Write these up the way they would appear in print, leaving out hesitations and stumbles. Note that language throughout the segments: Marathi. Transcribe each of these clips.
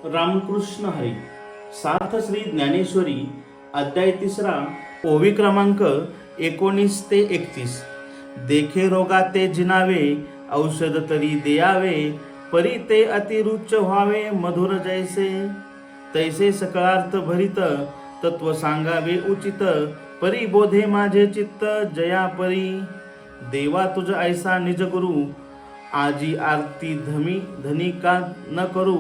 रामकृष्ण हरी. सार्थ श्री ज्ञानेश्वरी अध्याय 3 ओवी क्रमांक 19 ते 31. देखे रोगा ते जिनावे, औषध तरी देयावे, परी ते अतिरुच्च व्हावे, मधुर जैसे. तैसे सकळार्थ भरित, तत्व सांगावे उचित, परी बोधे माझे चित्त, जया परी. देवा तुझ ऐसा निज गुरु, आजी आरती धनी का न करू,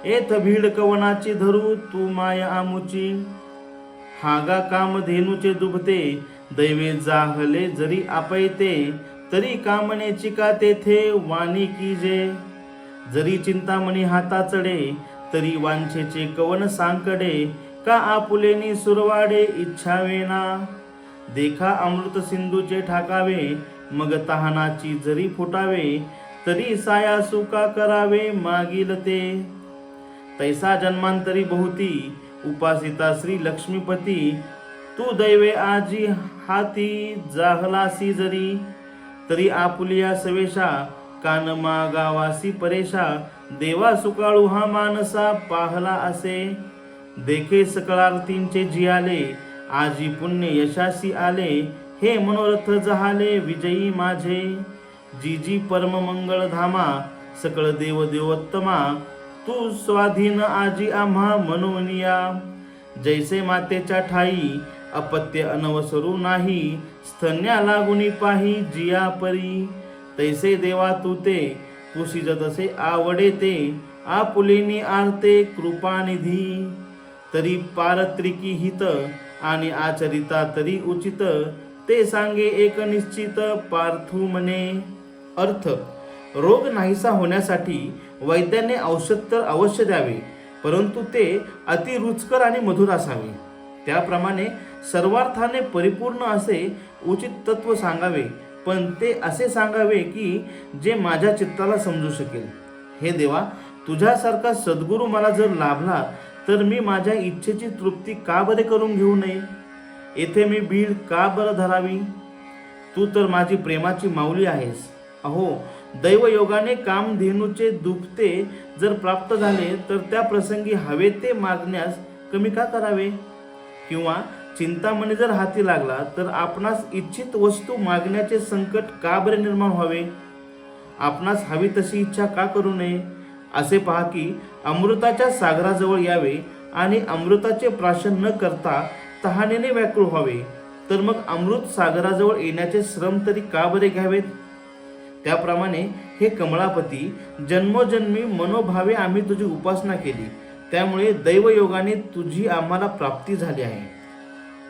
एथ भीड कवनाची धरू, तू माय आमुची. हागा कामधेनूचे दुभते, दैवे जाहले जरी आपयते, तरी कामनेची का तेथे वाणी कीजे. जरी चिंतामणी हाता चढे, तरी वांछेचे कवन सांकडे, का आपुलेनी सुरवाडे इच्छावेना. देखा अमृत सिंधूचे ठाकावे, मग तहानाची जरी फुटावे, तरी साया सुका करावे मागील ते. तैसा जन्मांतरी बहुती, उपासिता श्री लक्ष्मीपती, तू दैवे आजी हाती जाहलासी जरी. तरी आपुलिया सवेशा, कान मागावासी परेशा, देवा सुकाळू हा मानसा पाहला असे. देखे सकळार्थींचे जियाले, आजी पुण्य यशासी आले, हे मनोरथ जहाले विजयी माझे. जी जी परम मंगळ धामा, सकळ देव देवोत्तमा, तू स्वाधीन आजी आम्हा मनोनिया. जैसे मातेच्या ठाई, अपत्य अनवसरू नाही, स्तन्या लागुनी पाही जिया परी. तैसे देवा तू ते, पुसिज तसे आवडे ते, आपुलेनी आरते कृपानिधी. तरी पारत्रिकी हित, आणि आचरिता तरी उचित, ते सांगे एक निश्चित पार्थू म्हणे. अर्थ: रोग नाहीसा होण्यासाठी वैद्याने औषध तर अवश्य द्यावे, परंतु ते अति रुचकर आणि मधुर असावे. त्याप्रमाणे सर्वार्थाने परिपूर्ण असे उचित तत्व सांगावे, पण ते असे सांगावे की जे माझ्या चित्ताला समजू शकेल. हे देवा, तुझ्यासारखा सद्गुरू मला जर लाभला, तर मी माझ्या इच्छेची तृप्ती का बरे करून घेऊ नये? येथे मी बीड का बरं धरावी? तू तर माझी प्रेमाची माऊली आहेस. अहो, दैवयोगाने कामधेनूचे दुभते जर प्राप्त झाले, तर त्या प्रसंगी हवे ते मागण्यास कमी का करावे? किंवा चिंतामणी जर हाती लागला, तर आपणास इच्छित वस्तू मागण्याचे संकट का बरे निर्माण व्हावे? आपणास हवी तशी इच्छा का करू नये? असे पहा की अमृताच्या सागराजवळ यावे आणि अमृताचे प्राशन न करता तहानेने व्याकुळ व्हावे, तर मग अमृत सागराजवळ येण्याचे श्रम तरी का बरे घ्यावेत? त्याप्रमाणे हे कमळापती, जन्मोजन्मी मनोभावे आम्ही तुझी उपासना केली, त्यामुळे दैवयोगाने तुझी आम्हाला प्राप्ती झाली आहे.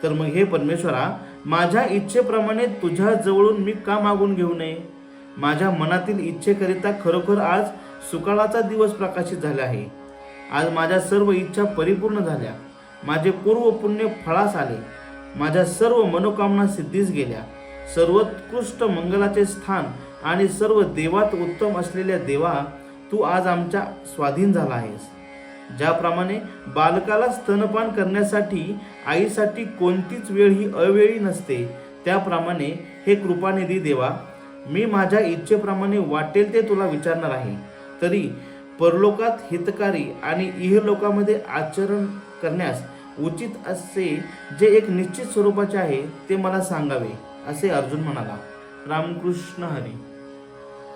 तर मग हे परमेश्वरा, माझ्या इच्छेप्रमाणे तुझ्या जवळून मी का मागून घेऊ नये? माझ्या मनातील इच्छेकरिता खरोखर आज सुकाळाचा दिवस प्रकाशित झाला आहे. आज माझ्या सर्व इच्छा परिपूर्ण झाल्या, माझे पूर्व पुण्य फळास आले, माझ्या सर्व मनोकामना सिद्धीस गेल्या. सर्वोत्कृष्ट मंगलाचे स्थान आणि सर्व देवात उत्तम असलेल्या देवा, तू आज आमच्या स्वाधीन झाला आहेस. ज्याप्रमाणे बालकाला स्तनपान करण्यासाठी आईसाठी कोणतीच वेळ ही अवेळी नसते, त्याप्रमाणे हे कृपानिधी देवा, मी माझ्या इच्छेप्रमाणे वाटेल ते तुला विचारणार आहे. तरी परलोकात हितकारी आणि इहलोकामध्ये आचरण करण्यास उचित असे जे एक निश्चित स्वरूपाचे आहे, ते मला सांगावे, असे अर्जुन म्हणाला. रामकृष्ण हरी.